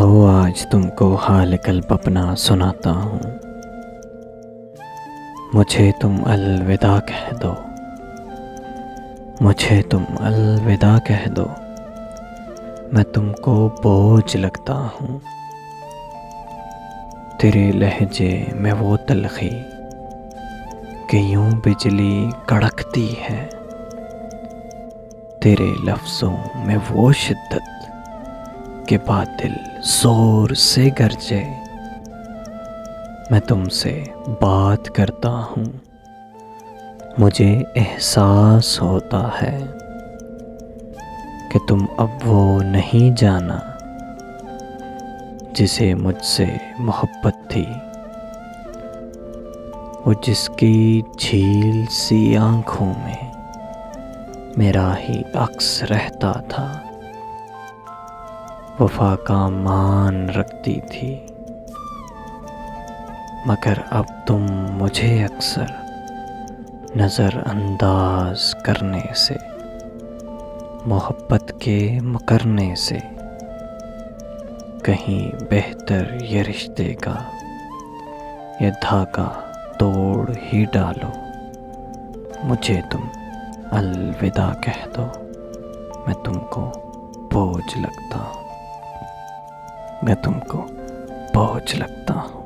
आओ आज तुमको हाल कल्ब अपना सुनाता हूँ। मुझे तुम अलविदा कह दो, मुझे तुम अलविदा कह दो। मैं तुमको बोझ लगता हूँ। तेरे लहजे में वो तलखी कि यूं बिजली कड़कती है, तेरे लफ्ज़ों में वो शिद्दत कि बातिल जोर से गरजे। मैं तुमसे बात करता हूँ, मुझे एहसास होता है कि तुम अब वो नहीं जाना जिसे मुझसे मोहब्बत थी, वो जिसकी झील सी आँखों में मेरा ही अक्स रहता था। वफा का मान रखती थी, मगर अब तुम मुझे अक्सर नज़रअंदाज करने से, मोहब्बत के मुकरने से कहीं बेहतर ये रिश्ते का ये धागा तोड़ ही डालो। मुझे तुम अलविदा कह दो, मैं तुमको बोझ लगता हूँ, मैं तुमको बोझ लगता हूँ।